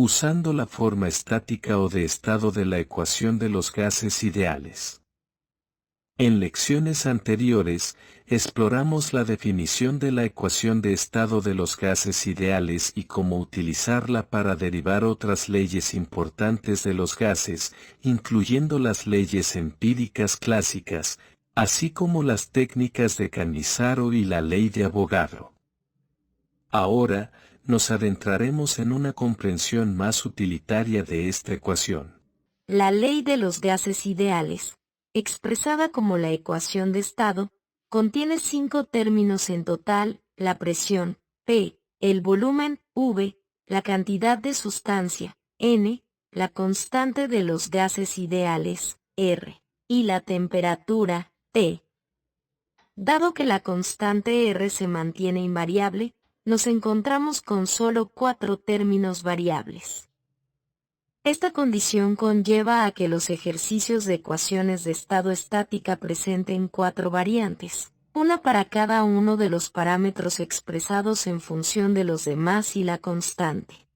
usando la forma estática o de estado de la ecuación de los gases ideales. En lecciones anteriores, exploramos la definición de la ecuación de estado de los gases ideales y cómo utilizarla para derivar otras leyes importantes de los gases, incluyendo las leyes empíricas clásicas, así como las técnicas de Cannizzaro y la ley de Avogadro. Ahora, nos adentraremos en una comprensión más utilitaria de esta ecuación. La ley de los gases ideales, expresada como la ecuación de estado, contiene 5 términos en total: la presión, P, el volumen, V, la cantidad de sustancia, N, la constante de los gases ideales, R, y la temperatura, T. Dado que la constante R se mantiene invariable, nos encontramos con solo 4 términos variables. Esta condición conlleva a que los ejercicios de ecuaciones de estado estática presenten 4 variantes, una para cada uno de los parámetros expresados en función de los demás y la constante.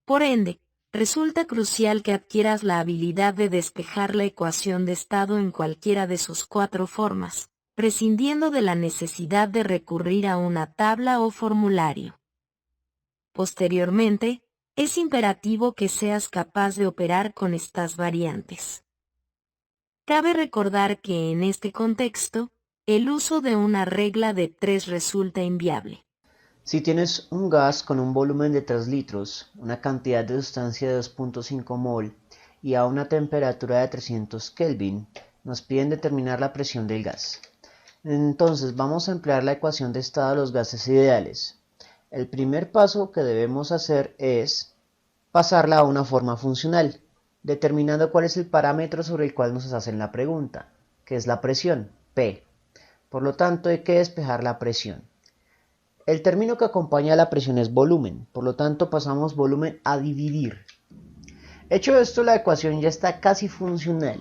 Por ende, resulta crucial que adquieras la habilidad de despejar la ecuación de estado en cualquiera de sus 4 formas, prescindiendo de la necesidad de recurrir a una tabla o formulario. Posteriormente, es imperativo que seas capaz de operar con estas variantes. Cabe recordar que en este contexto, el uso de una regla de 3 resulta inviable. Si tienes un gas con un volumen de 3 litros, una cantidad de sustancia de 2.5 mol y a una temperatura de 300 Kelvin, nos piden determinar la presión del gas. Entonces vamos a emplear la ecuación de estado de los gases ideales. El primer paso que debemos hacer es pasarla a una forma funcional, determinando cuál es el parámetro sobre el cual nos hacen la pregunta, que es la presión, P. Por lo tanto, hay que despejar la presión. El término que acompaña a la presión es volumen, por lo tanto pasamos volumen a dividir. Hecho esto, la ecuación ya está casi funcional,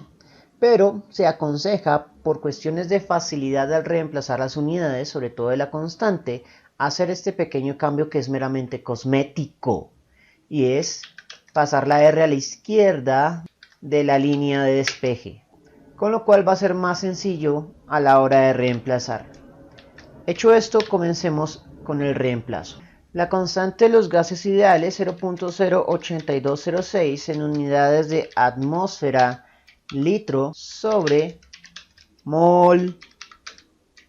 pero se aconseja, por cuestiones de facilidad al reemplazar las unidades, sobre todo de la constante, hacer este pequeño cambio que es meramente cosmético, y es pasar la R a la izquierda de la línea de despeje, con lo cual va a ser más sencillo a la hora de reemplazar. Hecho esto, comencemos con el reemplazo. La constante de los gases ideales 0.08206 en unidades de atmósfera litro sobre mol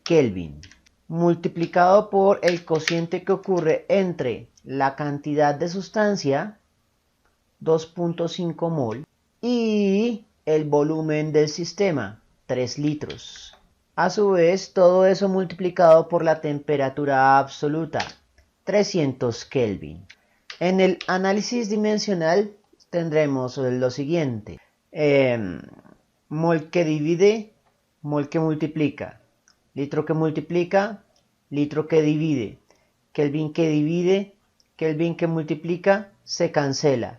Kelvin, multiplicado por el cociente que ocurre entre la cantidad de sustancia 2.5 mol y el volumen del sistema 3 litros. A su vez, todo eso multiplicado por la temperatura absoluta 300 Kelvin. En el análisis dimensional tendremos lo siguiente: mol que divide, mol que multiplica, litro que multiplica, litro que divide, Kelvin que divide, Kelvin que multiplica, se cancela.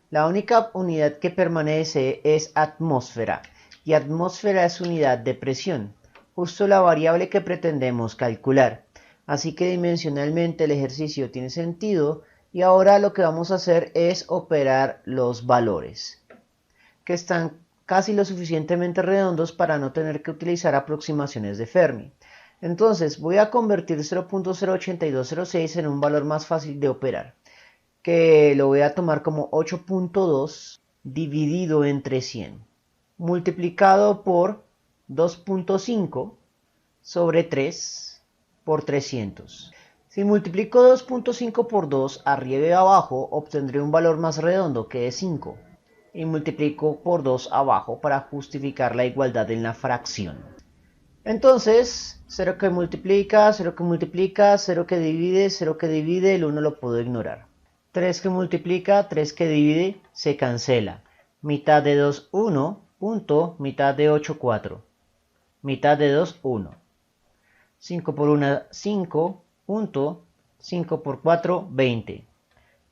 La única unidad que permanece es atmósfera, y atmósfera es unidad de presión, justo la variable que pretendemos calcular. Así que dimensionalmente el ejercicio tiene sentido, y ahora lo que vamos a hacer es operar los valores, que están casi lo suficientemente redondos para no tener que utilizar aproximaciones de Fermi. Entonces voy a convertir 0.08206 en un valor más fácil de operar, que lo voy a tomar como 8.2 dividido entre 100, multiplicado por 2.5 sobre 3 por 300. Si multiplico 2.5 por 2 arriba y abajo, obtendré un valor más redondo, que es 5. Y multiplico por 2 abajo para justificar la igualdad en la fracción. Entonces, 0 que multiplica, 0 que multiplica, 0 que divide, 0 que divide, el 1 lo puedo ignorar. 3 que multiplica, 3 que divide, se cancela. Mitad de 2, 1, punto, mitad de 8, 4. Mitad de 2, 1. 5 por 1, 5, punto, 5 por 4, 20.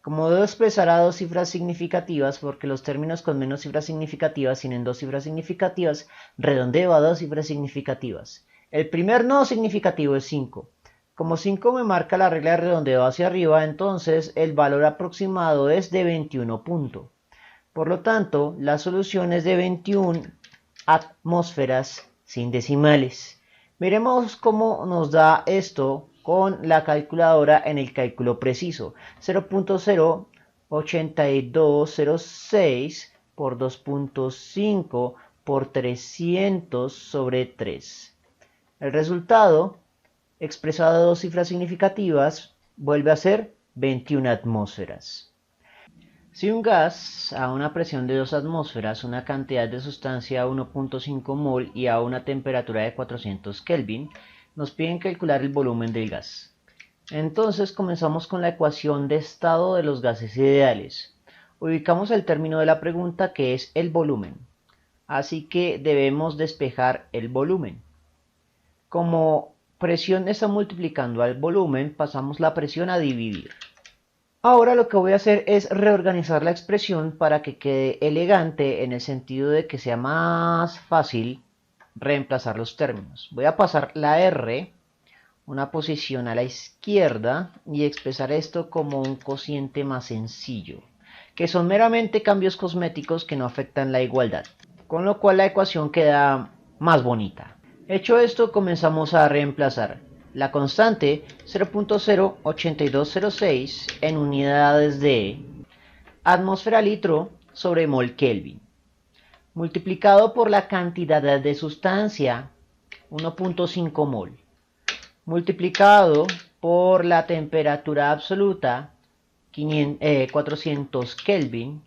Como debo expresar a dos cifras significativas, porque los términos con menos cifras significativas tienen dos cifras significativas, redondeo a dos cifras significativas. El primer nodo significativo es 5. Como 5 me marca la regla de redondeo hacia arriba, entonces el valor aproximado es de 21 puntos. Por lo tanto, la solución es de 21 atmósferas sin decimales. Miremos cómo nos da esto con la calculadora en el cálculo preciso. 0.08206 por 2.5 por 300 sobre 3. El resultado, expresado a dos cifras significativas, vuelve a ser 21 atmósferas. Si un gas a una presión de 2 atmósferas, una cantidad de sustancia 1.5 mol y a una temperatura de 400 Kelvin, nos piden calcular el volumen del gas. Entonces comenzamos con la ecuación de estado de los gases ideales. Ubicamos el término de la pregunta, que es el volumen. Así que debemos despejar el volumen. Como presión está multiplicando al volumen, pasamos la presión a dividir. Ahora lo que voy a hacer es reorganizar la expresión para que quede elegante, en el sentido de que sea más fácil reemplazar los términos. Voy a pasar la R, una posición a la izquierda, y expresar esto como un cociente más sencillo, que son meramente cambios cosméticos que no afectan la igualdad, con lo cual la ecuación queda más bonita. Hecho esto, comenzamos a reemplazar la constante 0.08206 en unidades de atmósfera litro sobre mol Kelvin, multiplicado por la cantidad de sustancia 1.5 mol, multiplicado por la temperatura absoluta 400 Kelvin,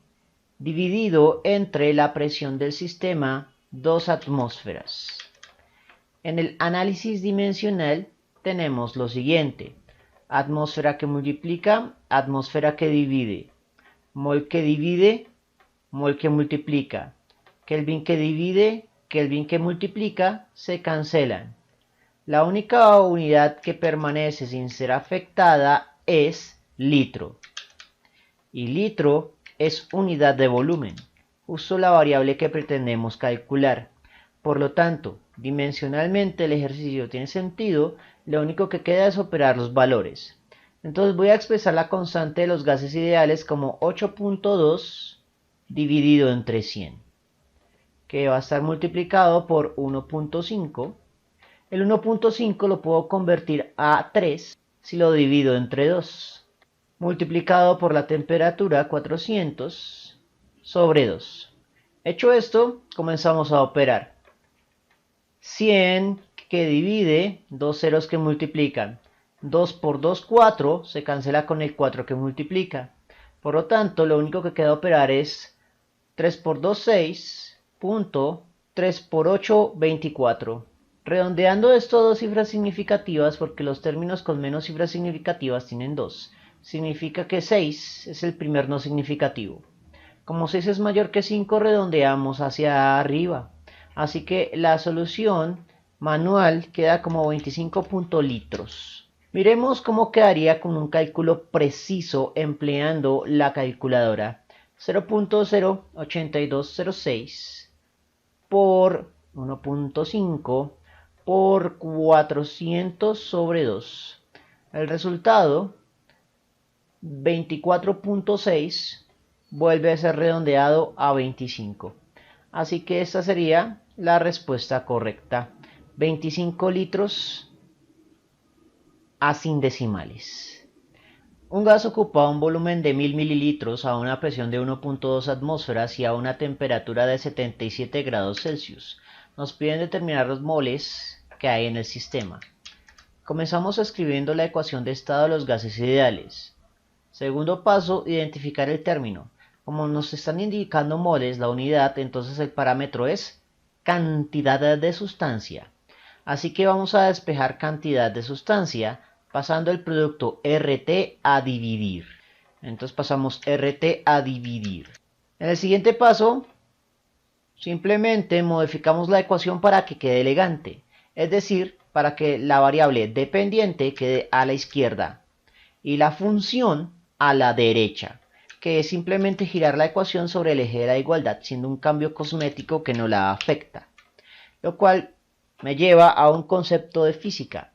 dividido entre la presión del sistema 2 atmósferas. En el análisis dimensional tenemos lo siguiente: atmósfera que multiplica, atmósfera que divide, mol que divide, mol que multiplica, Kelvin que divide, Kelvin que multiplica, se cancelan. La única unidad que permanece sin ser afectada es litro. Y litro es unidad de volumen, justo la variable que pretendemos calcular. Por lo tanto, dimensionalmente el ejercicio tiene sentido, lo único que queda es operar los valores. Entonces voy a expresar la constante de los gases ideales como 8.2 dividido entre 100, que va a estar multiplicado por 1.5. El 1.5 lo puedo convertir a 3 si lo divido entre 2, multiplicado por la temperatura 400 sobre 2. Hecho esto, comenzamos a operar. 100 que divide, dos ceros que multiplican. 2 por 2, 4, se cancela con el 4 que multiplica. Por lo tanto, lo único que queda operar es 3 por 2, 6, punto, 3 por 8, 24. Redondeando esto a dos cifras significativas, porque los términos con menos cifras significativas tienen 2. Significa que 6 es el primer no significativo. Como 6 es mayor que 5, redondeamos hacia arriba. Así que la solución manual queda como 25 litros. Miremos cómo quedaría con un cálculo preciso empleando la calculadora. 0.08206 por 1.5 por 400 sobre 2. El resultado, 24.6, vuelve a ser redondeado a 25. Así que esta sería la respuesta correcta: 25 litros a sin decimales. Un gas ocupa un volumen de 1000 mililitros a una presión de 1.2 atmósferas y a una temperatura de 77 grados Celsius. Nos piden determinar los moles que hay en el sistema. Comenzamos escribiendo la ecuación de estado de los gases ideales. Segundo paso, identificar el término. Como nos están indicando moles, la unidad, entonces el parámetro es cantidad de sustancia. Así que vamos a despejar cantidad de sustancia pasando el producto RT a dividir. Entonces pasamos RT a dividir. En el siguiente paso, simplemente modificamos la ecuación para que quede elegante. Es decir, para que la variable dependiente quede a la izquierda y la función a la derecha, que es simplemente girar la ecuación sobre el eje de la igualdad, siendo un cambio cosmético que no la afecta. Lo cual me lleva a un concepto de física.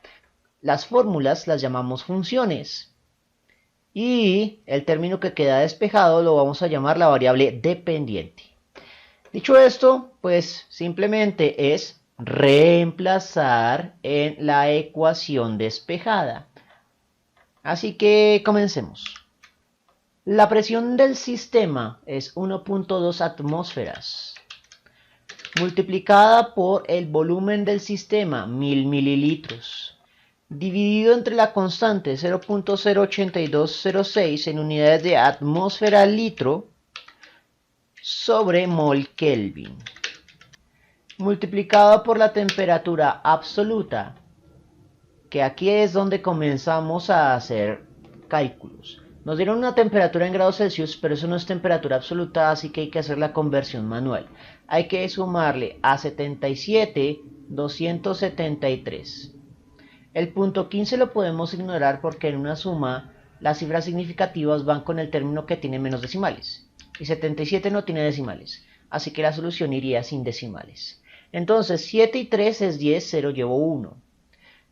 Las fórmulas las llamamos funciones. Y el término que queda despejado lo vamos a llamar la variable dependiente. Dicho esto, pues simplemente es reemplazar en la ecuación despejada. Así que comencemos. La presión del sistema es 1.2 atmósferas, multiplicada por el volumen del sistema, 1000 mililitros, dividido entre la constante 0.08206 en unidades de atmósfera litro, sobre mol Kelvin, multiplicado por la temperatura absoluta, que aquí es donde comenzamos a hacer cálculos. Nos dieron una temperatura en grados Celsius, pero eso no es temperatura absoluta, así que hay que hacer la conversión manual. Hay que sumarle a 77, 273. El punto 15 lo podemos ignorar porque en una suma las cifras significativas van con el término que tiene menos decimales. Y 77 no tiene decimales, así que la solución iría sin decimales. Entonces 7 y 3 es 10, 0 llevo 1.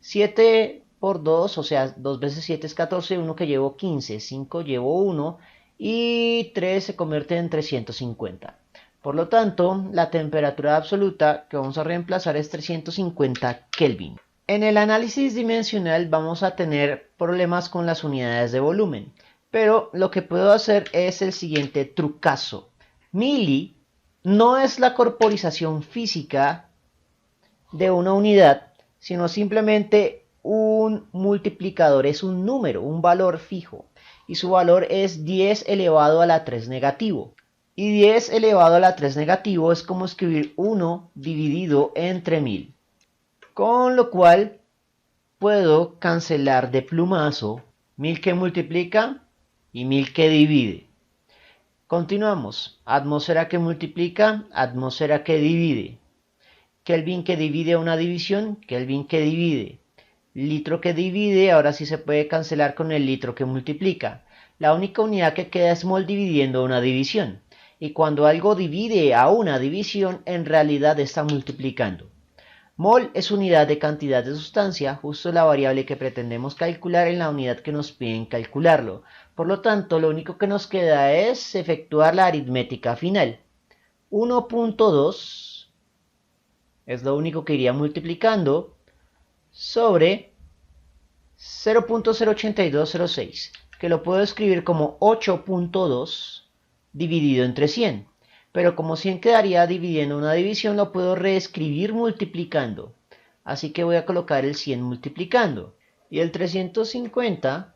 7 por 2, o sea, 2 veces 7 es 14, 1 que llevo 15, 5 llevo 1 y 3 se convierte en 350. Por lo tanto, la temperatura absoluta que vamos a reemplazar es 350 Kelvin. En el análisis dimensional vamos a tener problemas con las unidades de volumen, pero lo que puedo hacer es el siguiente trucazo. Mili no es la corporización física de una unidad, sino simplemente un multiplicador, es un número, un valor fijo, y su valor es 10 elevado a la 3 negativo. Y 10 elevado a la 3 negativo es como escribir 1 dividido entre 1000. Con lo cual puedo cancelar de plumazo 1000 que multiplica y 1000 que divide. Continuamos. Atmósfera que multiplica, atmósfera que divide. Kelvin que divide a una división, Kelvin que divide. Litro que divide, ahora sí se puede cancelar con el litro que multiplica. La única unidad que queda es mol dividiendo una división. Y cuando algo divide a una división, en realidad está multiplicando. Mol es unidad de cantidad de sustancia, justo la variable que pretendemos calcular en la unidad que nos piden calcularlo. Por lo tanto, lo único que nos queda es efectuar la aritmética final. 1.2 es lo único que iría multiplicando sobre 0.08206, que lo puedo escribir como 8.2 dividido entre 100. Pero como 100 quedaría dividiendo una división, lo puedo reescribir multiplicando. Así que voy a colocar el 100 multiplicando. Y el 350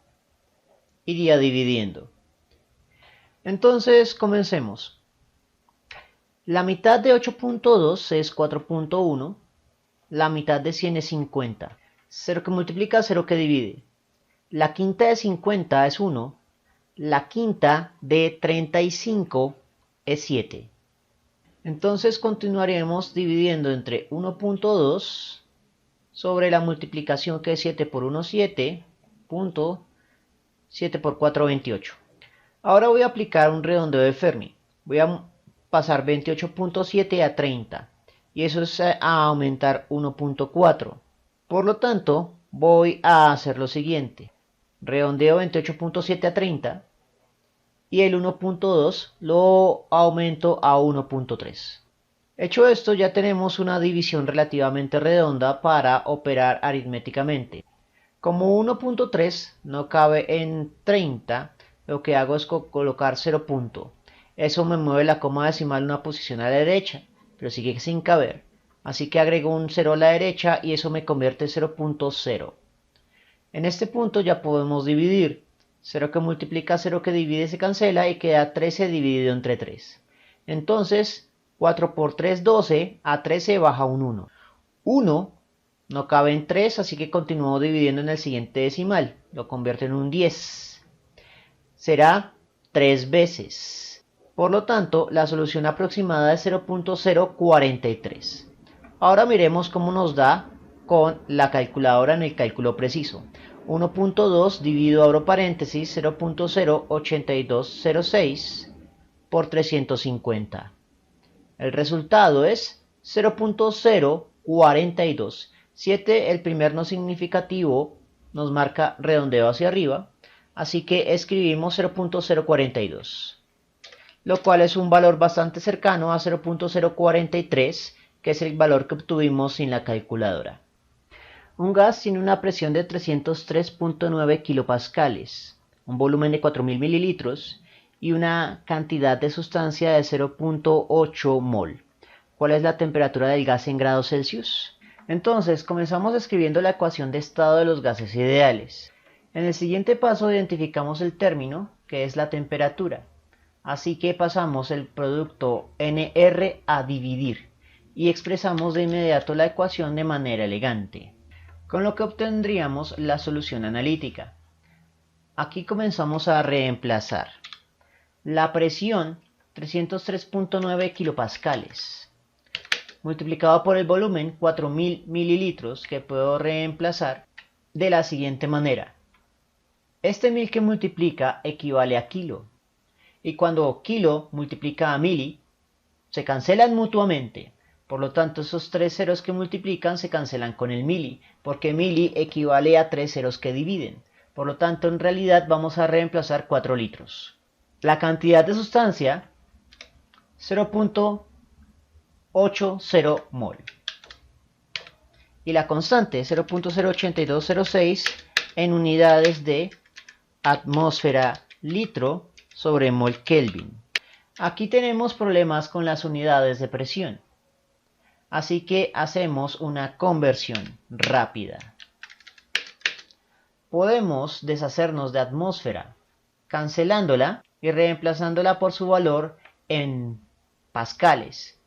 iría dividiendo. Entonces, comencemos. La mitad de 8.2 es 4.1. La mitad de 100 es 50. 0 que multiplica, 0 que divide. La quinta de 50 es 1. La quinta de 35 es 7. Entonces continuaremos dividiendo entre 1.2 sobre la multiplicación que es 7 por 1, 7. 7 por 4, 28. Ahora voy a aplicar un redondeo de Fermi. Voy a pasar 28.7 a 30. Y eso es a aumentar 1.4. Por lo tanto, voy a hacer lo siguiente. Redondeo 28.7 a 30. Y el 1.2 lo aumento a 1.3. Hecho esto, ya tenemos una división relativamente redonda para operar aritméticamente. Como 1.3 no cabe en 30, lo que hago es colocar 0 punto. Eso me mueve la coma decimal una posición a la derecha, pero sigue sin caber. Así que agrego un 0 a la derecha y eso me convierte en 0.0. En este punto ya podemos dividir. 0 que multiplica, 0 que divide se cancela y queda 13 dividido entre 3. Entonces, 4 por 3, 12, a 13 baja un 1. 1 no cabe en 3, así que continúo dividiendo en el siguiente decimal. Lo convierto en un 10. Será 3 veces. Por lo tanto, la solución aproximada es 0.043. Ahora miremos cómo nos da con la calculadora en el cálculo preciso. 1.2 dividido, abro paréntesis, 0.08206 por 350. El resultado es 0.042. 7, el primer no significativo, nos marca redondeo hacia arriba, así que escribimos 0.042, lo cual es un valor bastante cercano a 0.043, que es el valor que obtuvimos sin la calculadora. Un gas tiene una presión de 303.9 kilopascales, un volumen de 4.000 mililitros y una cantidad de sustancia de 0.8 mol. ¿Cuál es la temperatura del gas en grados Celsius? Entonces, comenzamos escribiendo la ecuación de estado de los gases ideales. En el siguiente paso identificamos el término, que es la temperatura. Así que pasamos el producto NR a dividir y expresamos de inmediato la ecuación de manera elegante, con lo que obtendríamos la solución analítica. Aquí comenzamos a reemplazar la presión, 303.9 kilopascales, multiplicado por el volumen, 4.000 mililitros, que puedo reemplazar de la siguiente manera. Este 1000 que multiplica equivale a kilo, y cuando kilo multiplica a mili, se cancelan mutuamente. Por lo tanto, esos tres ceros que multiplican se cancelan con el mili, porque mili equivale a 3 ceros que dividen. Por lo tanto, en realidad vamos a reemplazar 4 litros. La cantidad de sustancia, 0.80 mol. Y la constante, 0.08206 en unidades de atmósfera litro sobre mol Kelvin. Aquí tenemos problemas con las unidades de presión. Así que hacemos una conversión rápida. Podemos deshacernos de atmósfera, cancelándola y reemplazándola por su valor en pascales,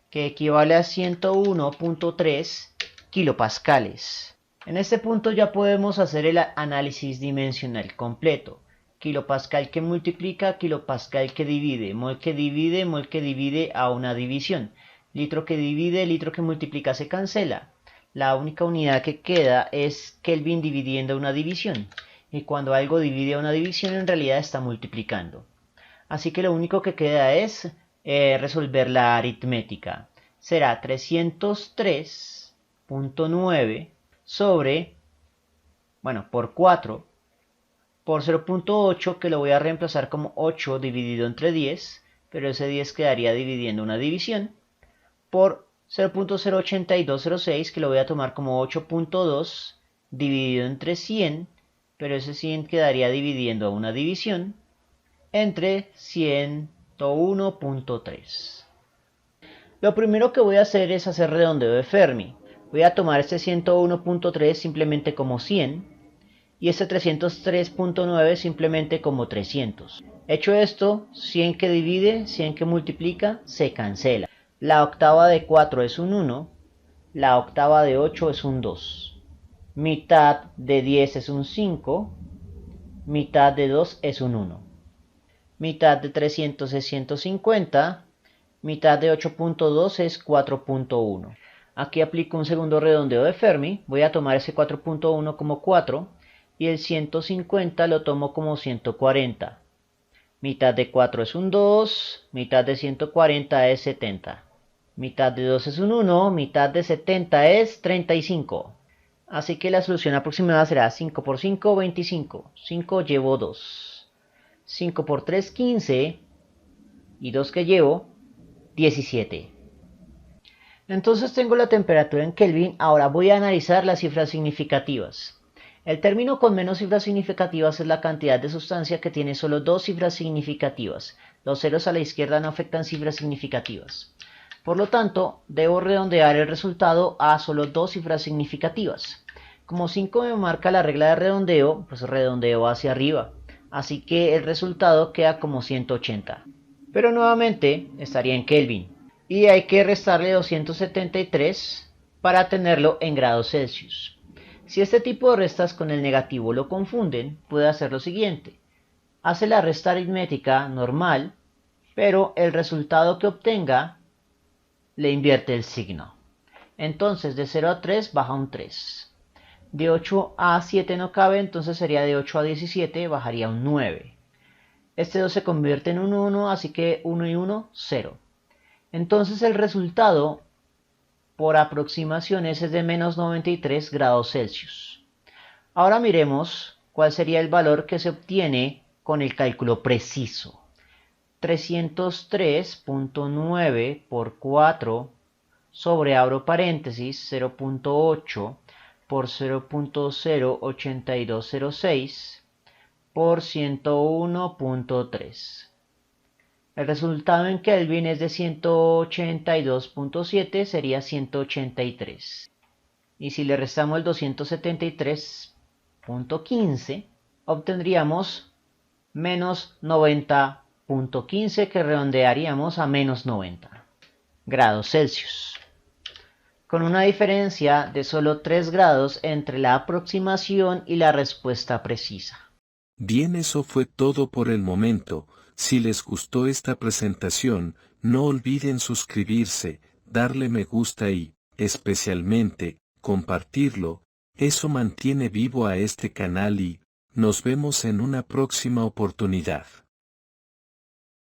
que equivale a 101.3 kilopascales. En este punto ya podemos hacer el análisis dimensional completo. Kilopascal que multiplica, kilopascal que divide, mol que divide a una división. Litro que divide, litro que multiplica se cancela. La única unidad que queda es Kelvin dividiendo una división. Y cuando algo divide a una división en realidad está multiplicando. Así que lo único que queda es resolver la aritmética. Será 303.9 sobre, por 4, por 0.8, que lo voy a reemplazar como 8 dividido entre 10, pero ese 10 quedaría dividiendo una división, por 0.08206, que lo voy a tomar como 8.2 dividido entre 100, pero ese 100 quedaría dividiendo a una división, entre 101.3. Lo primero que voy a hacer es hacer redondeo de Fermi. Voy a tomar este 101.3 simplemente como 100 y este 303.9 simplemente como 300. Hecho esto, 100 que divide, 100 que multiplica, se cancela. La octava de 4 es un 1, la octava de 8 es un 2, mitad de 10 es un 5, mitad de 2 es un 1, mitad de 300 es 150, mitad de 8.2 es 4.1. Aquí aplico un segundo redondeo de Fermi, voy a tomar ese 4.1 como 4 y el 150 lo tomo como 140. Mitad de 4 es un 2, mitad de 140 es 70. Mitad de 2 es un 1, mitad de 70 es 35. Así que la solución aproximada será 5 por 5, 25. 5 llevo 2. 5 por 3, 15. Y 2 que llevo, 17. Entonces tengo la temperatura en Kelvin. Ahora voy a analizar las cifras significativas. El término con menos cifras significativas es la cantidad de sustancia que tiene solo dos cifras significativas. Los ceros a la izquierda no afectan cifras significativas. Por lo tanto, debo redondear el resultado a solo dos cifras significativas. Como 5 me marca la regla de redondeo, pues redondeo hacia arriba. Así que el resultado queda como 180. Pero nuevamente estaría en Kelvin. Y hay que restarle 273 para tenerlo en grados Celsius. Si este tipo de restas con el negativo lo confunden, puede hacer lo siguiente. Hace la resta aritmética normal, pero el resultado que obtenga le invierte el signo. Entonces de 0 a 3 baja un 3. De 8 a 7 no cabe, entonces sería de 8 a 17, bajaría un 9. Este 2 se convierte en un 1, así que 1 y 1, 0. Entonces el resultado por aproximaciones es de menos 93 grados Celsius. Ahora miremos cuál sería el valor que se obtiene con el cálculo preciso. 303.9 por 4 sobre, abro paréntesis, 0.8 por 0.08206 por 101.3. El resultado en Kelvin es de 182.7, sería 183. Y si le restamos el 273.15, obtendríamos menos 90.15, que redondearíamos a menos 90 grados Celsius, con una diferencia de solo 3 grados entre la aproximación y la respuesta precisa. Bien, eso fue todo por el momento. Si les gustó esta presentación, no olviden suscribirse, darle me gusta y, especialmente, compartirlo. Eso mantiene vivo a este canal y nos vemos en una próxima oportunidad.